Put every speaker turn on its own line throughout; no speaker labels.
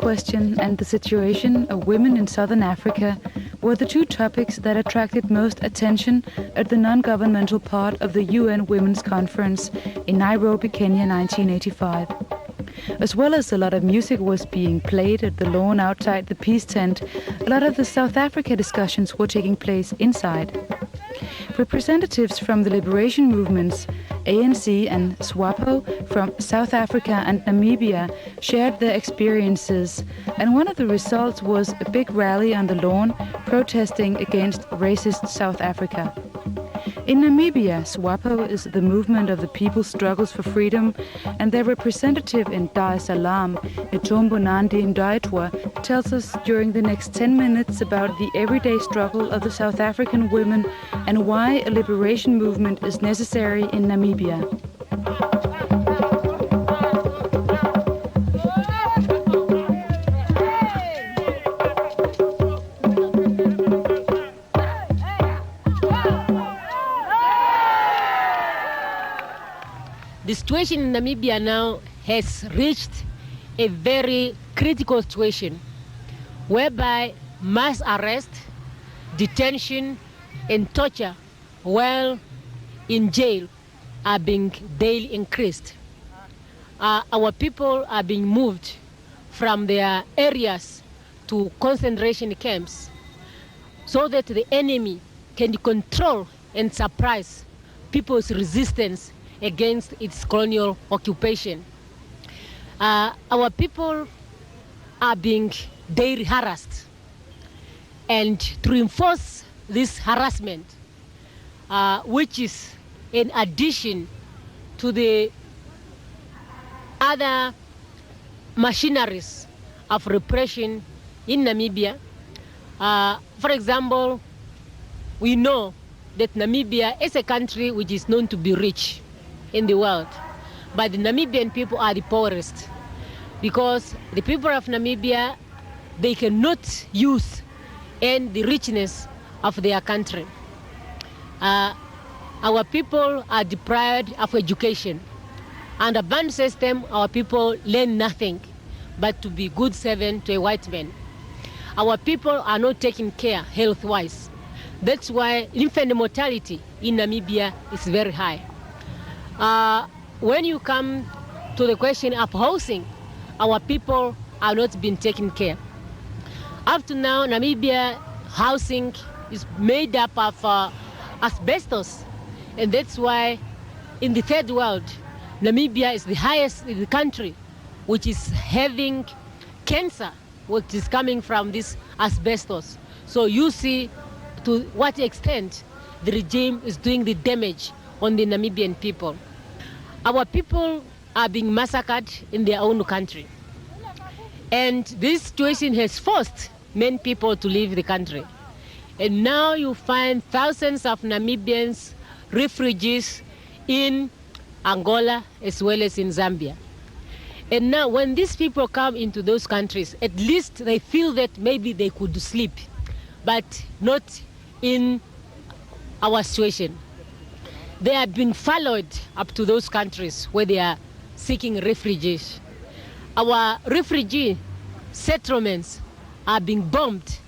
question and the situation of women in southern Africa were the two topics that attracted most attention at the non-governmental part of the UN Women's Conference in Nairobi, Kenya, 1985. As well as a lot of music was being played at the lawn outside the peace tent, a lot of the South Africa discussions were taking place inside. Representatives from the liberation movements, ANC and SWAPO from South Africa and Namibia shared their experiences, and one of the results was a big rally on the lawn protesting against racist South Africa. In Namibia, SWAPO is the movement of the people's struggles for freedom, and their representative in Dar es Salaam, Netumbo Nandi Ndaitwah, tells us during the next 10 minutes about the everyday struggle of the South African women and why a liberation movement is necessary in Namibia.
The situation in Namibia now has reached a very critical situation whereby mass arrest, detention, and torture while in jail are being daily increased. Our people are being moved from their areas to concentration camps so that the enemy can control and suppress people's resistance against its colonial occupation. Our people are being daily harassed. And to reinforce this harassment, which is in addition to the other machineries of repression in Namibia, for example, we know that Namibia is a country which is known to be rich in the world, but the Namibian people are the poorest because the people of Namibia, they cannot use and the richness of their country. Our people are deprived of education. Under band system, our people learn nothing but to be good servant to a white man. Our people are not taken care health-wise. That's why infant mortality in Namibia is very high. When you come to the question of housing, our people are not being taken care. Up to now, Namibia housing is made up of asbestos, and that's why in the third world, Namibia is the highest in the country which is having cancer, which is coming from this asbestos. So you see to what extent the regime is doing the damage on the Namibian people. Our people are being massacred in their own country. And this situation has forced many people to leave the country. And now you find thousands of Namibians refugees in Angola as well as in Zambia. And now when these people come into those countries, at least they feel that maybe they could sleep, but not in our situation. They have been followed up to those countries where they are seeking refugees. Our refugee settlements are being bombed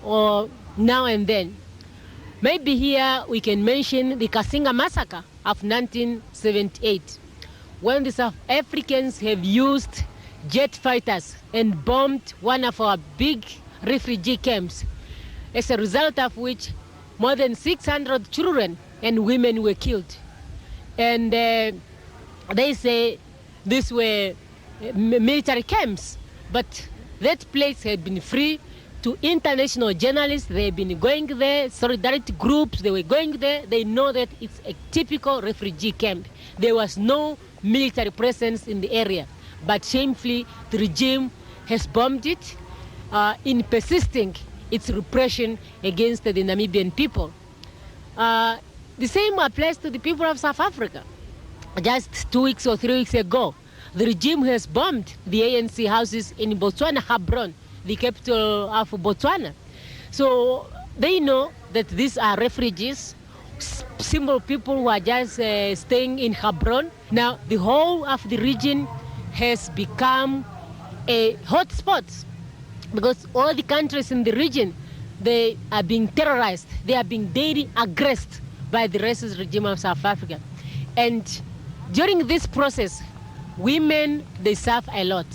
now and then. Maybe here we can mention the Kasinga massacre of 1978, when the South Africans have used jet fighters and bombed one of our big refugee camps, as a result of which more than 600 children and women were killed. And they say these were military camps, but that place had been free to international journalists. They've been going there, solidarity groups, they were going there. They know that it's a typical refugee camp. There was no military presence in the area, but shamefully the regime has bombed it in persisting its repression against the Namibian people. The same applies to the people of South Africa. Just 2 weeks or 3 weeks ago, the regime has bombed the ANC houses in Botswana, Gaborone, the capital of Botswana. So they know that these are refugees, simple people who are just staying in Gaborone. Now the whole of the region has become a hot spot, because all the countries in the region, they are being terrorized. They are being daily aggressed by the racist regime of South Africa. And during this process, women, they suffer a lot.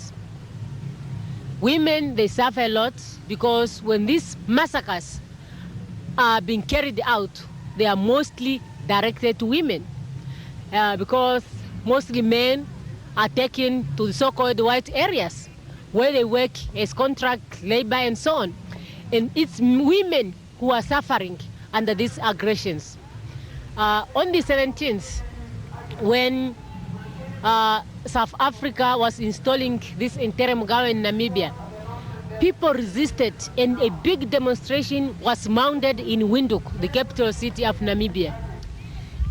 Women, they suffer a lot because when these massacres are being carried out, they are mostly directed to women, because mostly men are taken to the so-called white areas where they work as contract labor and so on. And it's women who are suffering under these aggressions. On the 17th, when South Africa was installing this interim government in Namibia, people resisted, and a big demonstration was mounted in Windhoek, the capital city of Namibia.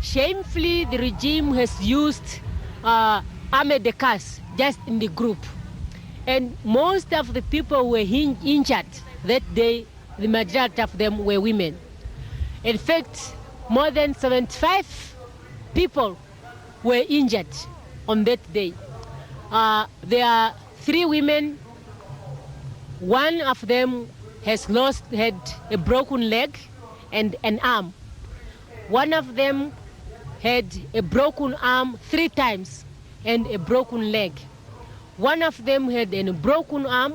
Shamefully, the regime has used armored cars just in the group. And most of the people who were injured that day, the majority of them were women. In fact, more than 75 people were injured on that day. There are 3 women. One of them had a broken leg and an arm. One of them had a broken arm 3 times and a broken leg. One of them had a broken arm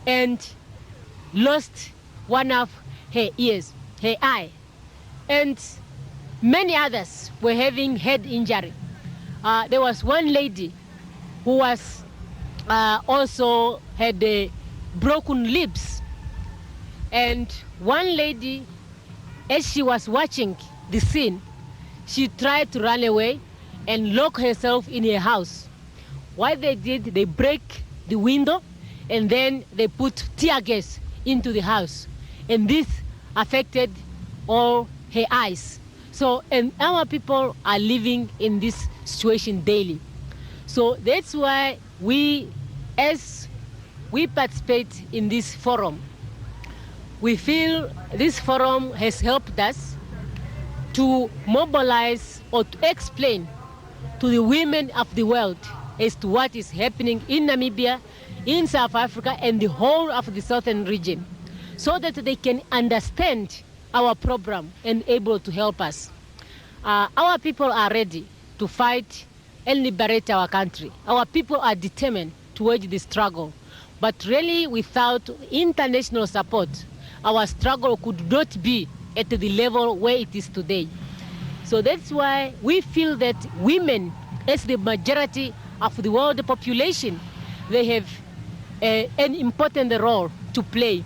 and lost one of her ears, her eye. And many others were having head injury. There was one lady who was also had a broken lips. And one lady, as she was watching the scene, she tried to run away and lock herself in her house. What they did, they break the window and then they put tear gas into the house. And this affected all her eyes. So, and our people are living in this situation daily. So that's why we, as we participate in this forum, we feel this forum has helped us to mobilize or to explain to the women of the world as to what is happening in Namibia, in South Africa, and the whole of the southern region, so that they can understand our program and able to help us. Our people are ready to fight and liberate our country. Our people are determined to wage the struggle. But really, without international support, our struggle could not be at the level where it is today. So that's why we feel that women, as the majority of the world population, they have an important role to play.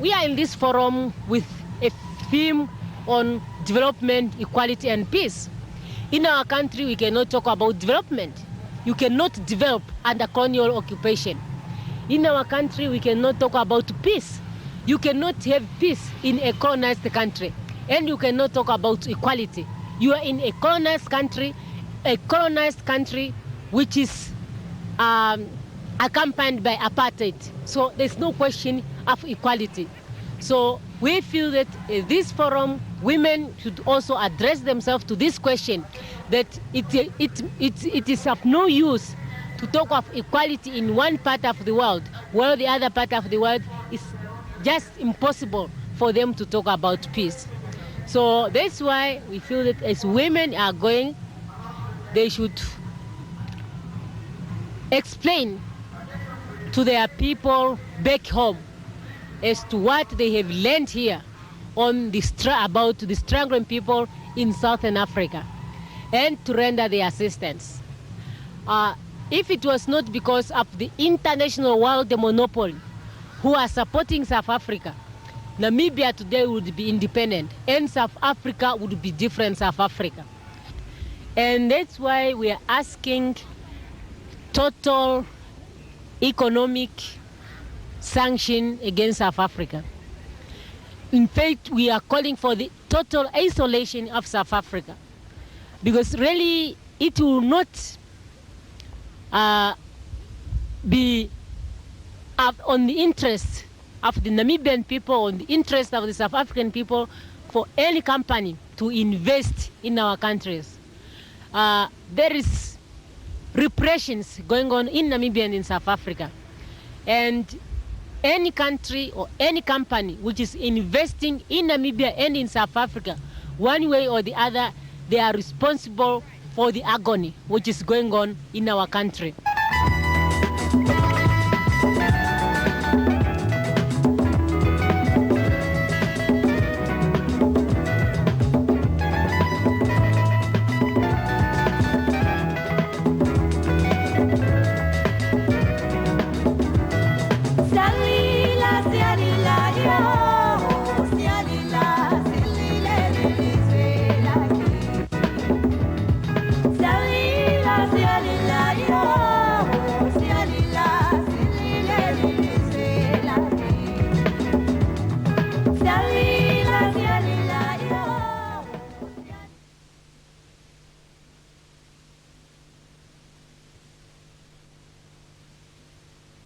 We are in this forum with a theme on development, equality, and peace. In our country, we cannot talk about development. You cannot develop under colonial occupation. In our country, we cannot talk about peace. You cannot have peace in a colonized country. And you cannot talk about equality. You are in a colonized country which is accompanied by apartheid. So there's no question of equality. So we feel that this forum, women should also address themselves to this question, that it is of no use to talk of equality in one part of the world, while the other part of the world is just impossible for them to talk about peace. So that's why we feel that as women are going, they should explain to their people back home as to what they have learned here on about the struggling people in Southern Africa, and to render their assistance. If it was not because of the international world monopoly who are supporting South Africa, Namibia today would be independent, and South Africa would be different South Africa. And that's why we are asking total economic sanction against South Africa. In fact, we are calling for the total isolation of South Africa, because really it will not be on the interest of the Namibian people, on the interest of the South African people, for any company to invest in our countries. There is repressions going on in Namibia and in South Africa. And any country or any company which is investing in Namibia and in South Africa, one way or the other, they are responsible for the agony which is going on in our country.